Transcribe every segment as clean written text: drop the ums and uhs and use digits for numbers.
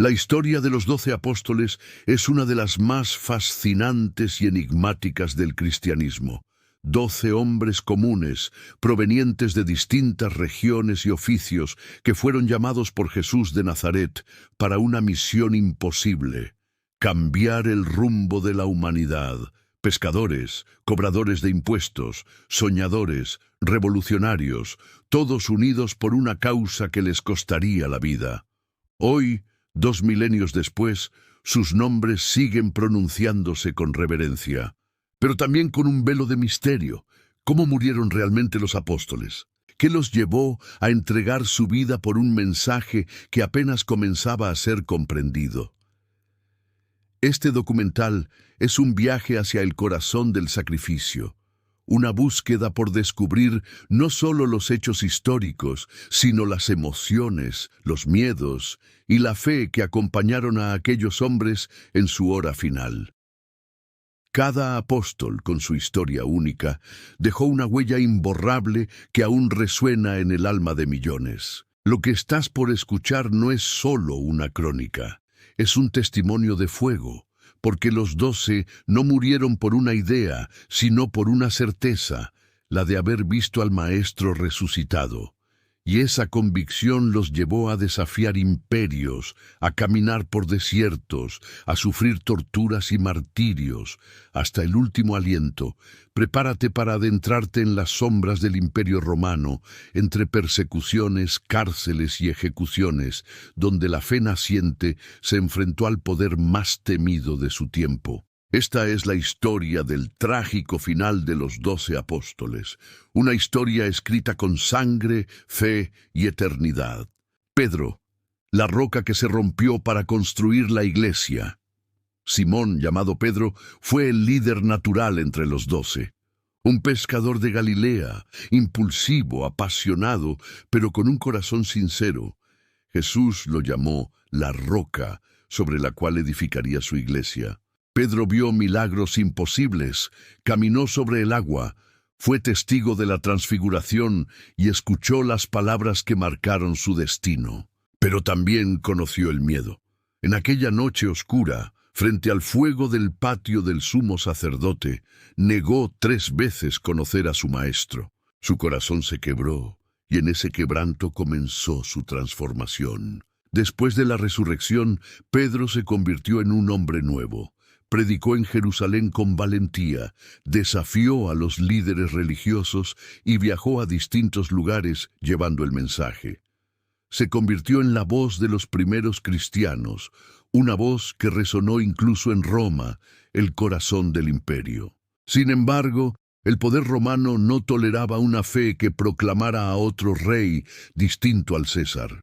La historia de los 12 apóstoles es una de las más fascinantes y enigmáticas del cristianismo. 12 hombres comunes, provenientes de distintas regiones y oficios, que fueron llamados por Jesús de Nazaret para una misión imposible: cambiar el rumbo de la humanidad. Pescadores, cobradores de impuestos, soñadores, revolucionarios, todos unidos por una causa que les costaría la vida. Hoy, 2 milenios después, sus nombres siguen pronunciándose con reverencia, pero también con un velo de misterio. ¿Cómo murieron realmente los apóstoles? ¿Qué los llevó a entregar su vida por un mensaje que apenas comenzaba a ser comprendido? Este documental es un viaje hacia el corazón del sacrificio, una búsqueda por descubrir no solo los hechos históricos, sino las emociones, los miedos y la fe que acompañaron a aquellos hombres en su hora final. Cada apóstol, con su historia única, dejó una huella imborrable que aún resuena en el alma de millones. Lo que estás por escuchar no es solo una crónica, es un testimonio de fuego, porque los 12 no murieron por una idea, sino por una certeza, la de haber visto al Maestro resucitado. Y esa convicción los llevó a desafiar imperios, a caminar por desiertos, a sufrir torturas y martirios, hasta el último aliento. Prepárate para adentrarte en las sombras del Imperio Romano, entre persecuciones, cárceles y ejecuciones, donde la fe naciente se enfrentó al poder más temido de su tiempo. Esta es la historia del trágico final de los 12 apóstoles, una historia escrita con sangre, fe y eternidad. Pedro, la roca que se rompió para construir la iglesia. Simón, llamado Pedro, fue el líder natural entre los 12. Un pescador de Galilea, impulsivo, apasionado, pero con un corazón sincero. Jesús lo llamó la roca sobre la cual edificaría su iglesia. Pedro vio milagros imposibles, caminó sobre el agua, fue testigo de la transfiguración y escuchó las palabras que marcaron su destino. Pero también conoció el miedo. En aquella noche oscura, frente al fuego del patio del sumo sacerdote, negó 3 veces conocer a su maestro. Su corazón se quebró y en ese quebranto comenzó su transformación. Después de la resurrección, Pedro se convirtió en un hombre nuevo. Predicó en Jerusalén con valentía, desafió a los líderes religiosos y viajó a distintos lugares llevando el mensaje. Se convirtió en la voz de los primeros cristianos, una voz que resonó incluso en Roma, el corazón del imperio. Sin embargo, el poder romano no toleraba una fe que proclamara a otro rey distinto al César.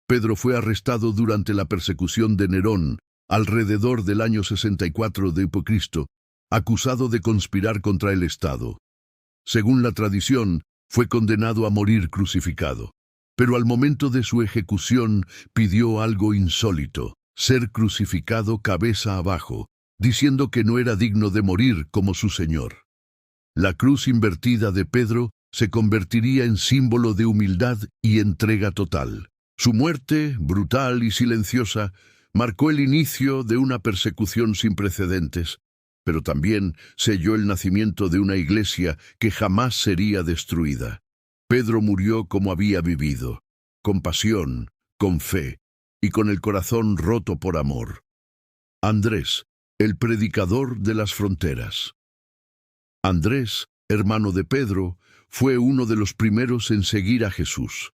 Pedro fue arrestado durante la persecución de Nerón, alrededor del año 64 d.C., acusado de conspirar contra el Estado. Según la tradición, fue condenado a morir crucificado. Pero al momento de su ejecución pidió algo insólito: ser crucificado cabeza abajo, diciendo que no era digno de morir como su Señor. La cruz invertida de Pedro se convertiría en símbolo de humildad y entrega total. Su muerte, brutal y silenciosa, marcó el inicio de una persecución sin precedentes, pero también selló el nacimiento de una iglesia que jamás sería destruida. Pedro murió como había vivido, con pasión, con fe y con el corazón roto por amor. Andrés, el predicador de las fronteras. Andrés, hermano de Pedro, fue uno de los primeros en seguir a Jesús.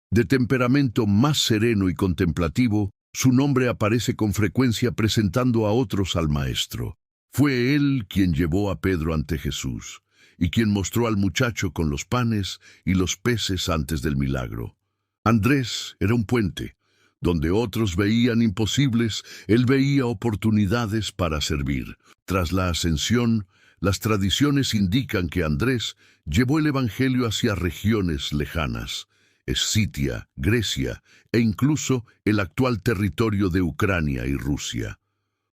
De temperamento más sereno y contemplativo, su nombre aparece con frecuencia presentando a otros al Maestro. Fue él quien llevó a Pedro ante Jesús, y quien mostró al muchacho con los panes y los peces antes del milagro. Andrés era un puente. Donde otros veían imposibles, él veía oportunidades para servir. Tras la ascensión, las tradiciones indican que Andrés llevó el Evangelio hacia regiones lejanas: Escitia, Grecia e incluso el actual territorio de Ucrania y Rusia.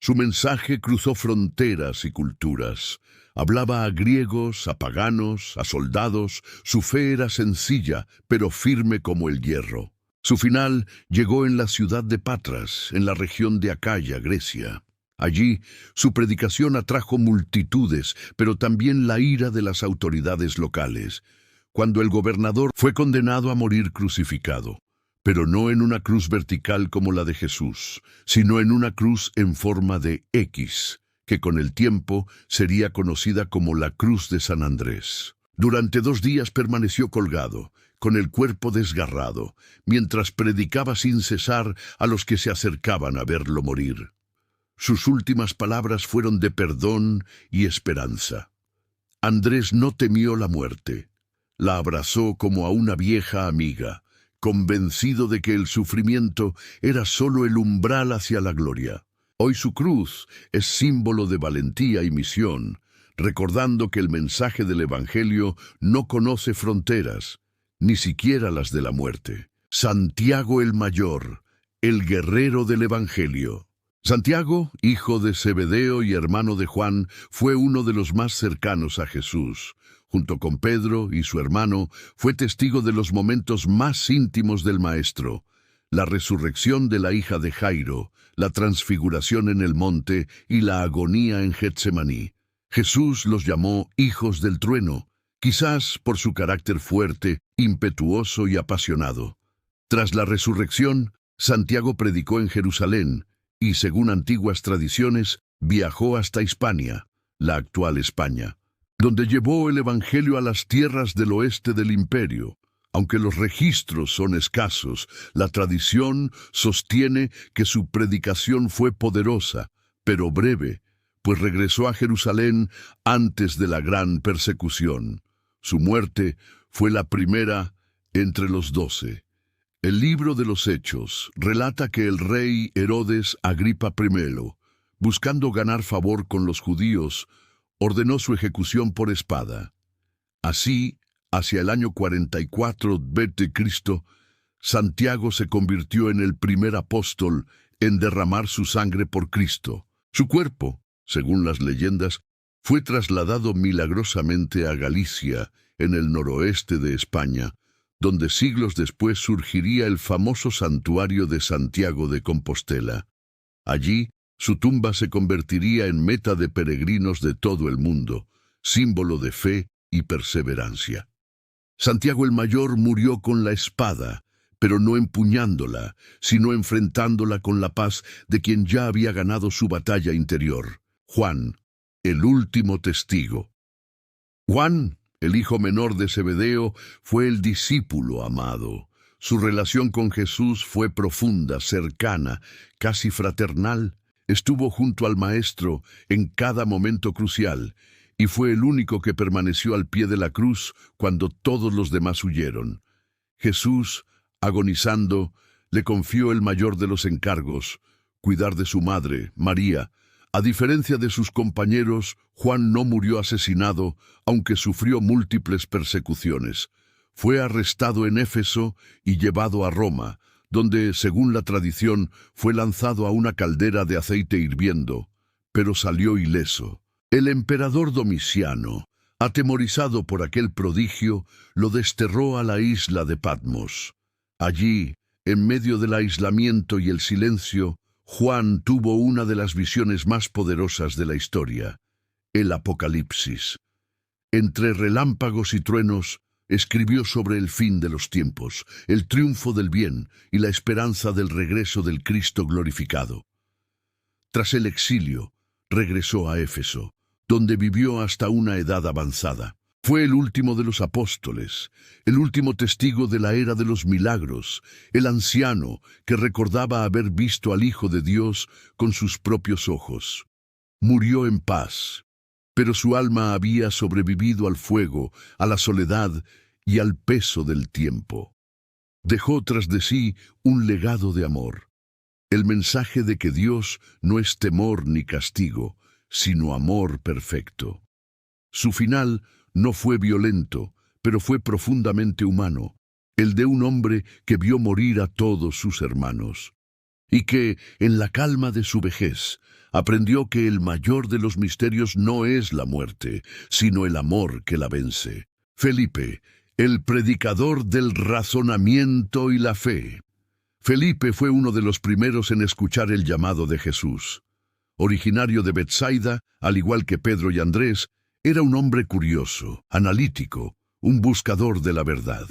Su mensaje cruzó fronteras y culturas. Hablaba a griegos, a paganos, a soldados. Su fe era sencilla, pero firme como el hierro. Su final llegó en la ciudad de Patras, en la región de Acaya, Grecia. Allí, su predicación atrajo multitudes, pero también la ira de las autoridades locales, cuando el gobernador fue condenado a morir crucificado, pero no en una cruz vertical como la de Jesús, sino en una cruz en forma de X, que con el tiempo sería conocida como la Cruz de San Andrés. Durante 2 días permaneció colgado, con el cuerpo desgarrado, mientras predicaba sin cesar a los que se acercaban a verlo morir. Sus últimas palabras fueron de perdón y esperanza. Andrés no temió la muerte. La abrazó como a una vieja amiga, convencido de que el sufrimiento era solo el umbral hacia la gloria. Hoy su cruz es símbolo de valentía y misión, recordando que el mensaje del Evangelio no conoce fronteras, ni siquiera las de la muerte. Santiago el Mayor, el guerrero del Evangelio. Santiago, hijo de Zebedeo y hermano de Juan, fue uno de los más cercanos a Jesús. Junto con Pedro y su hermano, fue testigo de los momentos más íntimos del Maestro: la resurrección de la hija de Jairo, la transfiguración en el monte y la agonía en Getsemaní. Jesús los llamó hijos del trueno, quizás por su carácter fuerte, impetuoso y apasionado. Tras la resurrección, Santiago predicó en Jerusalén y, según antiguas tradiciones, viajó hasta Hispania, la actual España, donde llevó el Evangelio a las tierras del oeste del imperio. Aunque los registros son escasos, la tradición sostiene que su predicación fue poderosa, pero breve, pues regresó a Jerusalén antes de la gran persecución. Su muerte fue la primera entre los 12. El libro de los Hechos relata que el rey Herodes Agripa I, buscando ganar favor con los judíos, ordenó su ejecución por espada. Así, hacia el año 44 b.C., Santiago se convirtió en el primer apóstol en derramar su sangre por Cristo. Su cuerpo, según las leyendas, fue trasladado milagrosamente a Galicia, en el noroeste de España, donde siglos después surgiría el famoso santuario de Santiago de Compostela. Allí, su tumba se convertiría en meta de peregrinos de todo el mundo, símbolo de fe y perseverancia. Santiago el Mayor murió con la espada, pero no empuñándola, sino enfrentándola con la paz de quien ya había ganado su batalla interior. Juan, el último testigo. Juan, el hijo menor de Zebedeo, fue el discípulo amado. Su relación con Jesús fue profunda, cercana, casi fraternal. Estuvo junto al Maestro en cada momento crucial, y fue el único que permaneció al pie de la cruz cuando todos los demás huyeron. Jesús, agonizando, le confió el mayor de los encargos: cuidar de su madre, María. A diferencia de sus compañeros, Juan no murió asesinado, aunque sufrió múltiples persecuciones. Fue arrestado en Éfeso y llevado a Roma, donde, según la tradición, fue lanzado a una caldera de aceite hirviendo, pero salió ileso. El emperador Domiciano, atemorizado por aquel prodigio, lo desterró a la isla de Patmos. Allí, en medio del aislamiento y el silencio, Juan tuvo una de las visiones más poderosas de la historia: el Apocalipsis. Entre relámpagos y truenos, escribió sobre el fin de los tiempos, el triunfo del bien y la esperanza del regreso del Cristo glorificado. Tras el exilio, regresó a Éfeso, donde vivió hasta una edad avanzada. Fue el último de los apóstoles, el último testigo de la era de los milagros, el anciano que recordaba haber visto al Hijo de Dios con sus propios ojos. Murió en paz, pero su alma había sobrevivido al fuego, a la soledad y al peso del tiempo. Dejó tras de sí un legado de amor, el mensaje de que Dios no es temor ni castigo, sino amor perfecto. Su final no fue violento, pero fue profundamente humano, el de un hombre que vio morir a todos sus hermanos, y que, en la calma de su vejez, aprendió que el mayor de los misterios no es la muerte, sino el amor que la vence. Felipe, el predicador del razonamiento y la fe. Felipe fue uno de los primeros en escuchar el llamado de Jesús. Originario de Betsaida, al igual que Pedro y Andrés, era un hombre curioso, analítico, un buscador de la verdad.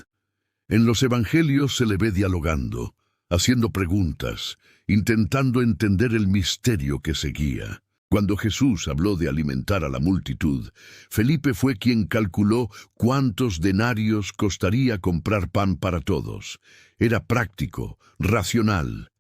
En los evangelios se le ve dialogando, haciendo preguntas, intentando entender el misterio que seguía. Cuando Jesús habló de alimentar a la multitud, Felipe fue quien calculó cuántos denarios costaría comprar pan para todos. Era práctico, racional,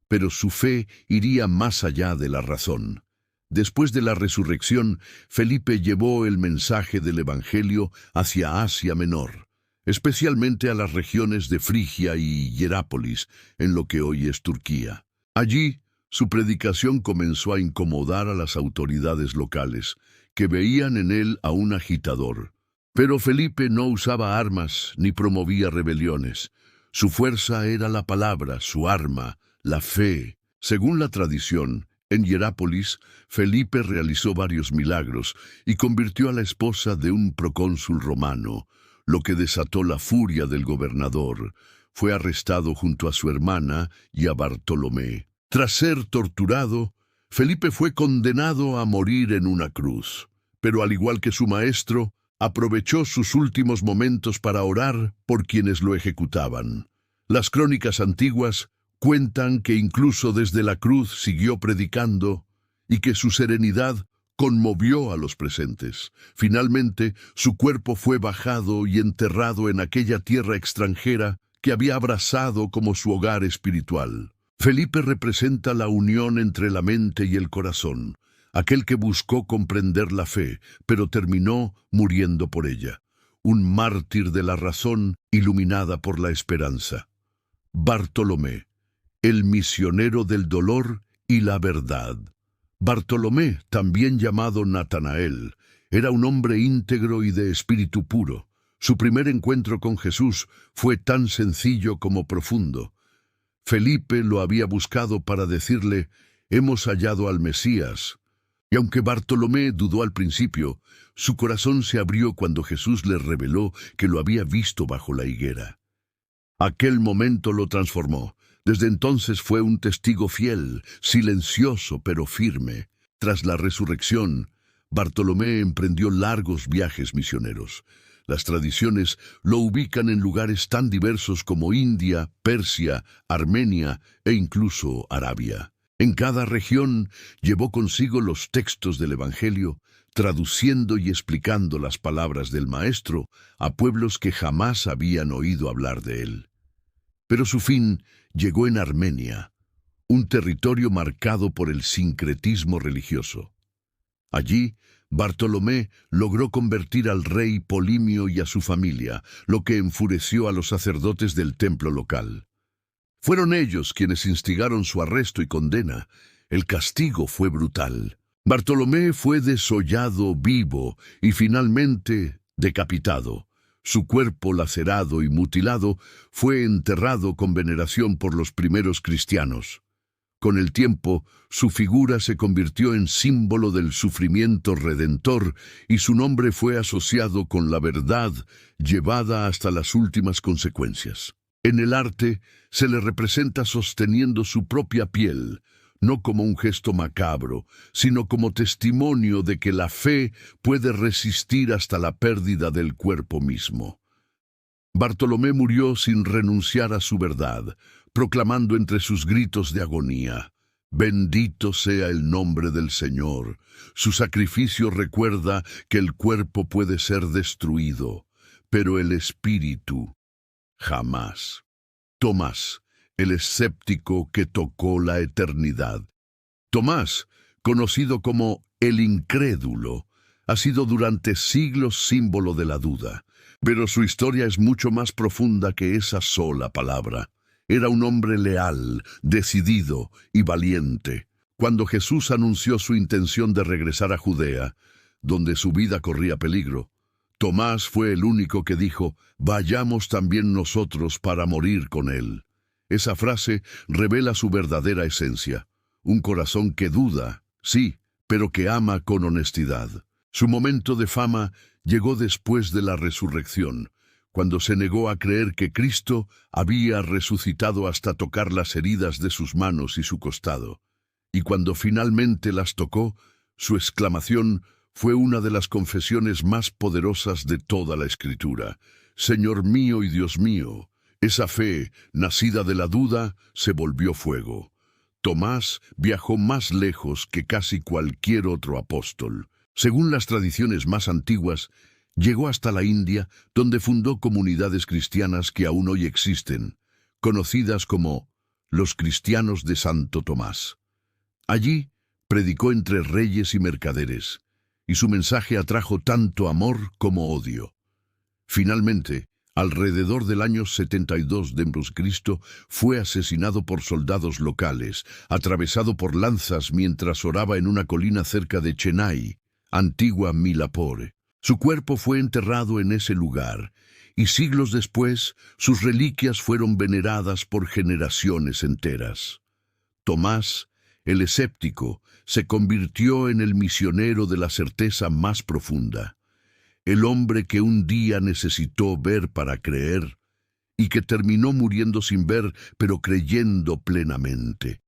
pero su fe iría más allá de la razón. Después de la resurrección, Felipe llevó el mensaje del Evangelio hacia Asia Menor, especialmente a las regiones de Frigia y Hierápolis, en lo que hoy es Turquía. Allí, su predicación comenzó a incomodar a las autoridades locales, que veían en él a un agitador. Pero Felipe no usaba armas ni promovía rebeliones. Su fuerza era la palabra, su arma, la fe. Según la tradición, en Hierápolis, Felipe realizó varios milagros y convirtió a la esposa de un procónsul romano, lo que desató la furia del gobernador. Fue arrestado junto a su hermana y a Bartolomé. Tras ser torturado, Felipe fue condenado a morir en una cruz, pero al igual que su maestro, aprovechó sus últimos momentos para orar por quienes lo ejecutaban. Las crónicas antiguas cuentan que incluso desde la cruz siguió predicando y que su serenidad conmovió a los presentes. Finalmente, su cuerpo fue bajado y enterrado en aquella tierra extranjera que había abrazado como su hogar espiritual. Felipe representa la unión entre la mente y el corazón, aquel que buscó comprender la fe, pero terminó muriendo por ella, un mártir de la razón iluminada por la esperanza. Bartolomé, el misionero del dolor y la verdad. Bartolomé, también llamado Natanael, era un hombre íntegro y de espíritu puro. Su primer encuentro con Jesús fue tan sencillo como profundo. Felipe lo había buscado para decirle, hemos hallado al Mesías. Y aunque Bartolomé dudó al principio, su corazón se abrió cuando Jesús le reveló que lo había visto bajo la higuera. Aquel momento lo transformó. Desde entonces fue un testigo fiel, silencioso pero firme. Tras la resurrección, Bartolomé emprendió largos viajes misioneros. Las tradiciones lo ubican en lugares tan diversos como India, Persia, Armenia e incluso Arabia. En cada región llevó consigo los textos del Evangelio, traduciendo y explicando las palabras del Maestro a pueblos que jamás habían oído hablar de él. Pero su fin llegó en Armenia, un territorio marcado por el sincretismo religioso. Allí, Bartolomé logró convertir al rey Polimio y a su familia, lo que enfureció a los sacerdotes del templo local. Fueron ellos quienes instigaron su arresto y condena. El castigo fue brutal. Bartolomé fue desollado vivo y finalmente decapitado. Su cuerpo lacerado y mutilado fue enterrado con veneración por los primeros cristianos. Con el tiempo, su figura se convirtió en símbolo del sufrimiento redentor y su nombre fue asociado con la verdad llevada hasta las últimas consecuencias. En el arte se le representa sosteniendo su propia piel, no como un gesto macabro, sino como testimonio de que la fe puede resistir hasta la pérdida del cuerpo mismo. Bartolomé murió sin renunciar a su verdad, proclamando entre sus gritos de agonía, «Bendito sea el nombre del Señor». Su sacrificio recuerda que el cuerpo puede ser destruido, pero el espíritu jamás. Tomás, el escéptico que tocó la eternidad. Tomás, conocido como el incrédulo, ha sido durante siglos símbolo de la duda, pero su historia es mucho más profunda que esa sola palabra. Era un hombre leal, decidido y valiente. Cuando Jesús anunció su intención de regresar a Judea, donde su vida corría peligro, Tomás fue el único que dijo, «Vayamos también nosotros para morir con él». Esa frase revela su verdadera esencia, un corazón que duda, sí, pero que ama con honestidad. Su momento de fama llegó después de la resurrección, cuando se negó a creer que Cristo había resucitado hasta tocar las heridas de sus manos y su costado. Y cuando finalmente las tocó, su exclamación fue una de las confesiones más poderosas de toda la Escritura. Señor mío y Dios mío. Esa fe, nacida de la duda, se volvió fuego. Tomás viajó más lejos que casi cualquier otro apóstol. Según las tradiciones más antiguas, llegó hasta la India, donde fundó comunidades cristianas que aún hoy existen, conocidas como los cristianos de Santo Tomás. Allí predicó entre reyes y mercaderes, y su mensaje atrajo tanto amor como odio. Finalmente, alrededor del año 72 d.C., fue asesinado por soldados locales, atravesado por lanzas mientras oraba en una colina cerca de Chennai, antigua Milapore. Su cuerpo fue enterrado en ese lugar, y siglos después, sus reliquias fueron veneradas por generaciones enteras. Tomás, el escéptico, se convirtió en el misionero de la certeza más profunda, el hombre que un día necesitó ver para creer, y que terminó muriendo sin ver, pero creyendo plenamente.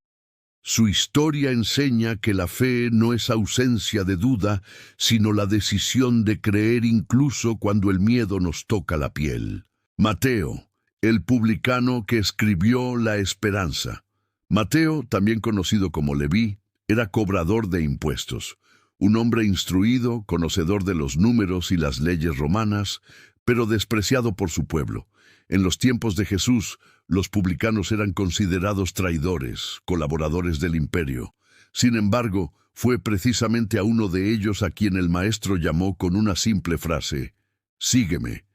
Su historia enseña que la fe no es ausencia de duda, sino la decisión de creer incluso cuando el miedo nos toca la piel. Mateo, el publicano que escribió La Esperanza. Mateo, también conocido como Leví, era cobrador de impuestos, un hombre instruido, conocedor de los números y las leyes romanas, pero despreciado por su pueblo. En los tiempos de Jesús, los publicanos eran considerados traidores, colaboradores del imperio. Sin embargo, fue precisamente a uno de ellos a quien el maestro llamó con una simple frase: «Sígueme».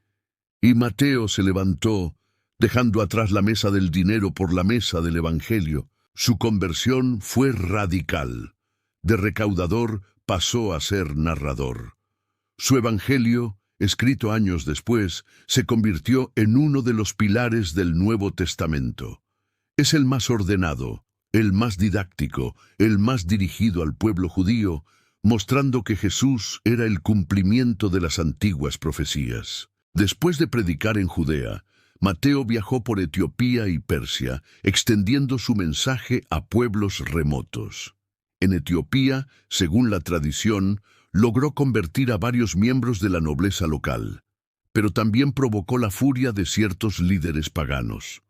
Y Mateo se levantó, dejando atrás la mesa del dinero por la mesa del Evangelio. Su conversión fue radical. De recaudador pasó a ser narrador. Su Evangelio, escrito años después, se convirtió en uno de los pilares del Nuevo Testamento. Es el más ordenado, el más didáctico, el más dirigido al pueblo judío, mostrando que Jesús era el cumplimiento de las antiguas profecías. Después de predicar en Judea, Mateo viajó por Etiopía y Persia, extendiendo su mensaje a pueblos remotos. En Etiopía, según la tradición, logró convertir a varios miembros de la nobleza local, pero también provocó la furia de ciertos líderes paganos.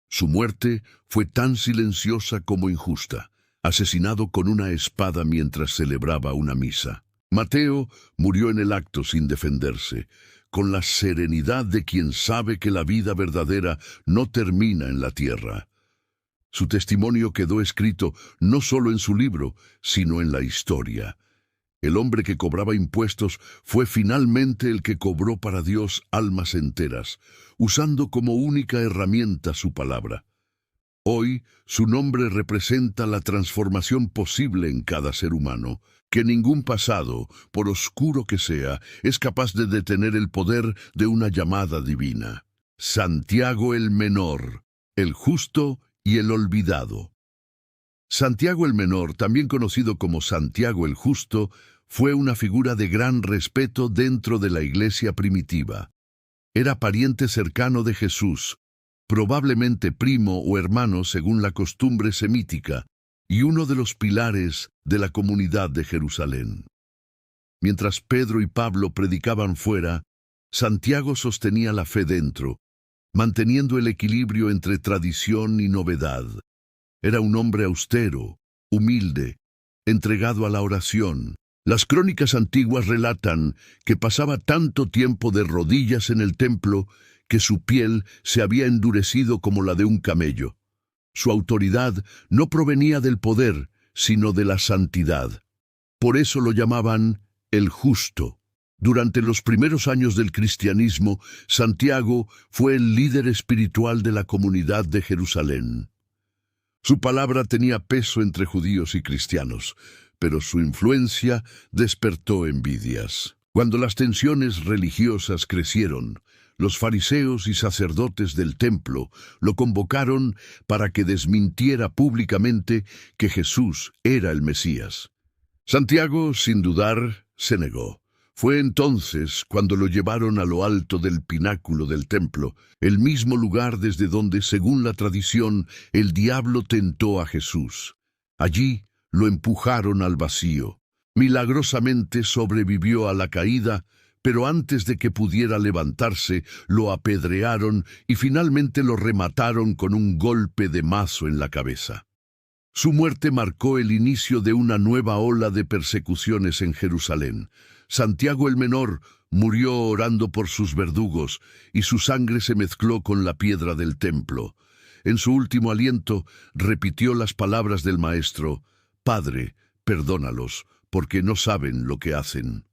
Su muerte fue tan silenciosa como injusta, asesinado con una espada mientras celebraba una misa. Mateo murió en el acto sin defenderse, con la serenidad de quien sabe que la vida verdadera no termina en la tierra. Su testimonio quedó escrito no solo en su libro, sino en la historia. El hombre que cobraba impuestos fue finalmente el que cobró para Dios almas enteras, usando como única herramienta su palabra. Hoy, su nombre representa la transformación posible en cada ser humano, que ningún pasado, por oscuro que sea, es capaz de detener el poder de una llamada divina. Santiago el Menor, el justo y el olvidado. Santiago el Menor, también conocido como Santiago el Justo, fue una figura de gran respeto dentro de la iglesia primitiva. Era pariente cercano de Jesús, probablemente primo o hermano según la costumbre semítica, y uno de los pilares de la comunidad de Jerusalén. Mientras Pedro y Pablo predicaban fuera, Santiago sostenía la fe dentro, manteniendo el equilibrio entre tradición y novedad. Era un hombre austero, humilde, entregado a la oración. Las crónicas antiguas relatan que pasaba tanto tiempo de rodillas en el templo que su piel se había endurecido como la de un camello. Su autoridad no provenía del poder, sino de la santidad. Por eso lo llamaban el Justo. Durante los primeros años del cristianismo, Santiago fue el líder espiritual de la comunidad de Jerusalén. Su palabra tenía peso entre judíos y cristianos, pero su influencia despertó envidias. Cuando las tensiones religiosas crecieron, los fariseos y sacerdotes del templo lo convocaron para que desmintiera públicamente que Jesús era el Mesías. Santiago, sin dudar, se negó. Fue entonces cuando lo llevaron a lo alto del pináculo del templo, el mismo lugar desde donde, según la tradición, el diablo tentó a Jesús. Allí lo empujaron al vacío. Milagrosamente sobrevivió a la caída, pero antes de que pudiera levantarse, lo apedrearon y finalmente lo remataron con un golpe de mazo en la cabeza. Su muerte marcó el inicio de una nueva ola de persecuciones en Jerusalén. Santiago el Menor murió orando por sus verdugos, y su sangre se mezcló con la piedra del templo. En su último aliento repitió las palabras del Maestro: «Padre, perdónalos, porque no saben lo que hacen».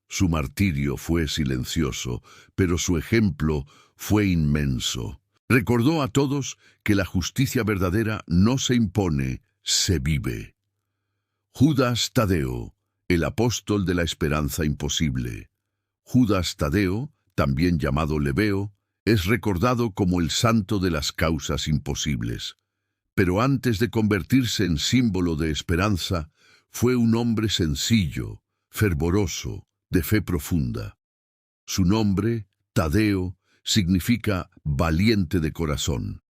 Su martirio fue silencioso, pero su ejemplo fue inmenso. Recordó a todos que la justicia verdadera no se impone, se vive. Judas Tadeo, el apóstol de la esperanza imposible. Judas Tadeo, también llamado Lebeo, es recordado como el santo de las causas imposibles. Pero antes de convertirse en símbolo de esperanza, fue un hombre sencillo, fervoroso, de fe profunda. Su nombre, Tadeo, significa valiente de corazón,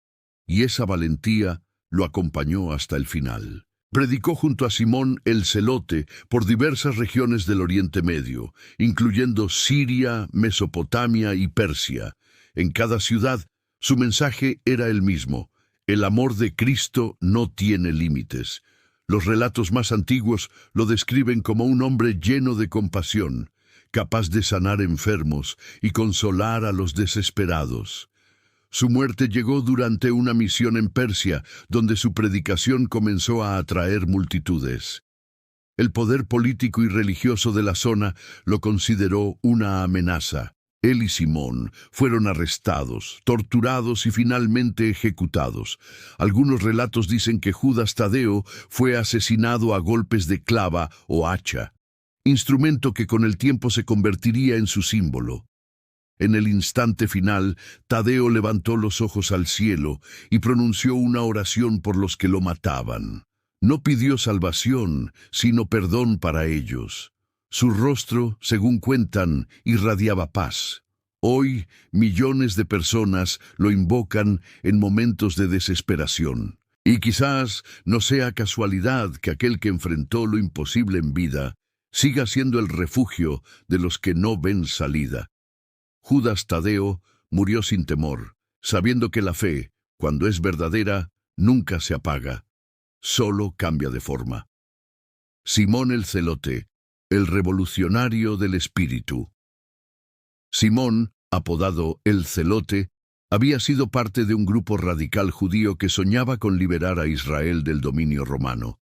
y esa valentía lo acompañó hasta el final. Predicó junto a Simón el Celote por diversas regiones del Oriente Medio, incluyendo Siria, Mesopotamia y Persia. En cada ciudad, su mensaje era el mismo: el amor de Cristo no tiene límites. Los relatos más antiguos lo describen como un hombre lleno de compasión, capaz de sanar enfermos y consolar a los desesperados. Su muerte llegó durante una misión en Persia, donde su predicación comenzó a atraer multitudes. El poder político y religioso de la zona lo consideró una amenaza. Él y Simón fueron arrestados, torturados y finalmente ejecutados. Algunos relatos dicen que Judas Tadeo fue asesinado a golpes de clava o hacha, instrumento que con el tiempo se convertiría en su símbolo. En el instante final, Tadeo levantó los ojos al cielo y pronunció una oración por los que lo mataban. No pidió salvación, sino perdón para ellos. Su rostro, según cuentan, irradiaba paz. Hoy, millones de personas lo invocan en momentos de desesperación. Y quizás no sea casualidad que aquel que enfrentó lo imposible en vida siga siendo el refugio de los que no ven salida. Judas Tadeo murió sin temor, sabiendo que la fe, cuando es verdadera, nunca se apaga, solo cambia de forma. Simón el Celote, el revolucionario del espíritu. Simón, apodado el Celote, había sido parte de un grupo radical judío que soñaba con liberar a Israel del dominio romano.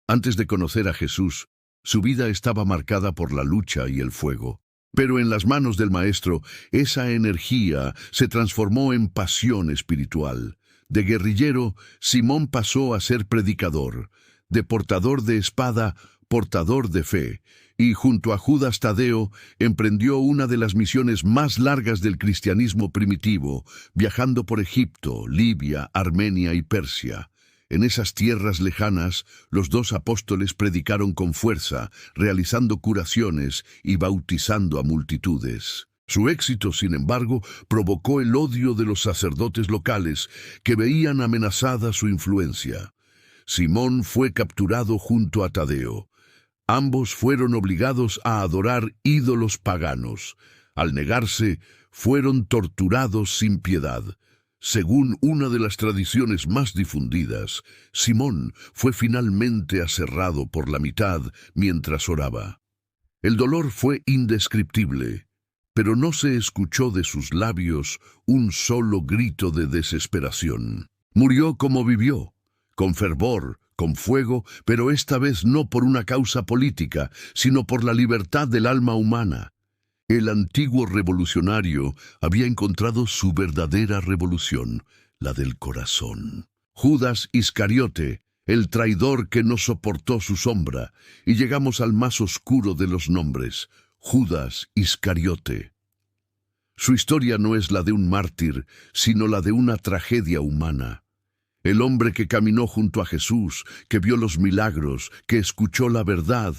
Antes de conocer a Jesús, su vida estaba marcada por la lucha y el fuego. Pero en las manos del Maestro, esa energía se transformó en pasión espiritual. De guerrillero, Simón pasó a ser predicador, de portador de espada, portador de fe, y junto a Judas Tadeo emprendió una de las misiones más largas del cristianismo primitivo, viajando por Egipto, Libia, Armenia y Persia. En esas tierras lejanas, los dos apóstoles predicaron con fuerza, realizando curaciones y bautizando a multitudes. Su éxito, sin embargo, provocó el odio de los sacerdotes locales, que veían amenazada su influencia. Simón fue capturado junto a Tadeo. Ambos fueron obligados a adorar ídolos paganos. Al negarse, fueron torturados sin piedad. Según una de las tradiciones más difundidas, Simón fue finalmente aserrado por la mitad mientras oraba. El dolor fue indescriptible, pero no se escuchó de sus labios un solo grito de desesperación. Murió como vivió, con fervor, con fuego, pero esta vez no por una causa política, sino por la libertad del alma humana. El antiguo revolucionario había encontrado su verdadera revolución, la del corazón. Judas Iscariote, el traidor que no soportó su sombra, y llegamos al más oscuro de los nombres, Judas Iscariote. Su historia no es la de un mártir, sino la de una tragedia humana. El hombre que caminó junto a Jesús, que vio los milagros, que escuchó la verdad,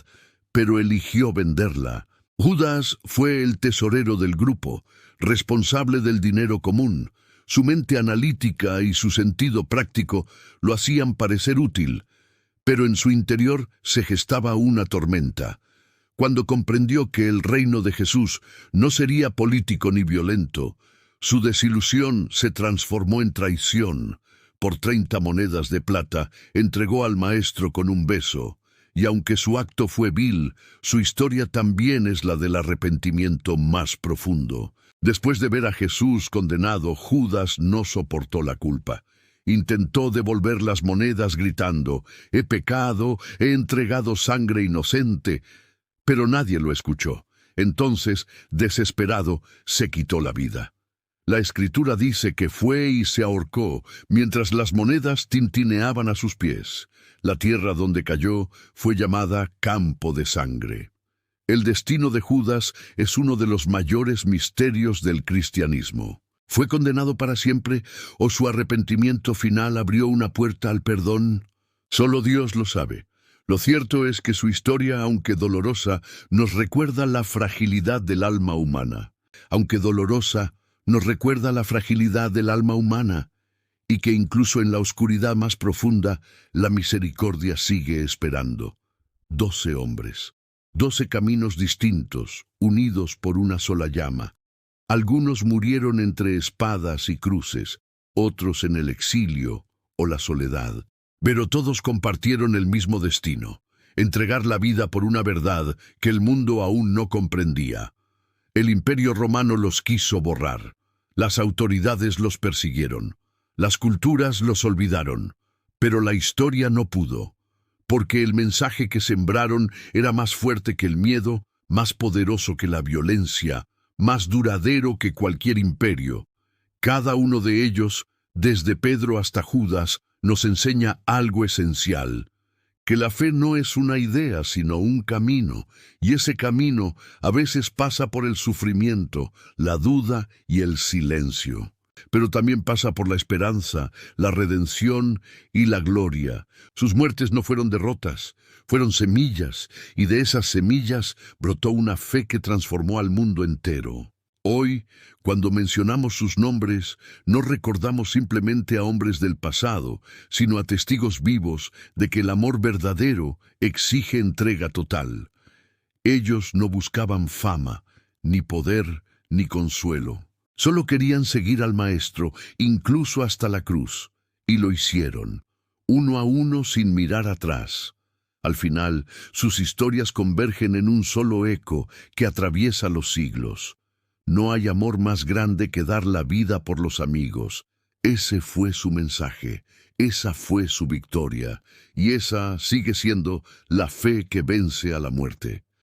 pero eligió venderla, Judas fue el tesorero del grupo, responsable del dinero común. Su mente analítica y su sentido práctico lo hacían parecer útil, pero en su interior se gestaba una tormenta. Cuando comprendió que el reino de Jesús no sería político ni violento, su desilusión se transformó en traición. Por 30 monedas de plata entregó al maestro con un beso, y aunque su acto fue vil, su historia también es la del arrepentimiento más profundo. Después de ver a Jesús condenado, Judas no soportó la culpa. Intentó devolver las monedas gritando: «He pecado, he entregado sangre inocente», pero nadie lo escuchó. Entonces, desesperado, se quitó la vida. La Escritura dice que fue y se ahorcó mientras las monedas tintineaban a sus pies. La tierra donde cayó fue llamada Campo de Sangre. El destino de Judas es uno de los mayores misterios del cristianismo. ¿Fue condenado para siempre o su arrepentimiento final abrió una puerta al perdón? Solo Dios lo sabe. Lo cierto es que su historia, aunque dolorosa, nos recuerda la fragilidad del alma humana. Aunque dolorosa, nos recuerda la fragilidad del alma humana, y que incluso en la oscuridad más profunda, la misericordia sigue esperando. 12 hombres, 12 caminos distintos, unidos por una sola llama. Algunos murieron entre espadas y cruces, otros en el exilio o la soledad. Pero todos compartieron el mismo destino: entregar la vida por una verdad que el mundo aún no comprendía. El Imperio Romano los quiso borrar. Las autoridades los persiguieron. Las culturas los olvidaron. Pero la historia no pudo, porque el mensaje que sembraron era más fuerte que el miedo, más poderoso que la violencia, más duradero que cualquier imperio. Cada uno de ellos, desde Pedro hasta Judas, nos enseña algo esencial: que la fe no es una idea, sino un camino, y ese camino a veces pasa por el sufrimiento, la duda y el silencio. Pero también pasa por la esperanza, la redención y la gloria. Sus muertes no fueron derrotas, fueron semillas, y de esas semillas brotó una fe que transformó al mundo entero. Hoy, cuando mencionamos sus nombres, no recordamos simplemente a hombres del pasado, sino a testigos vivos de que el amor verdadero exige entrega total. Ellos no buscaban fama, ni poder, ni consuelo. Solo querían seguir al Maestro, incluso hasta la cruz, y lo hicieron, uno a uno sin mirar atrás. Al final, sus historias convergen en un solo eco que atraviesa los siglos. No hay amor más grande que dar la vida por los amigos. Ese fue su mensaje, esa fue su victoria, y esa sigue siendo la fe que vence a la muerte.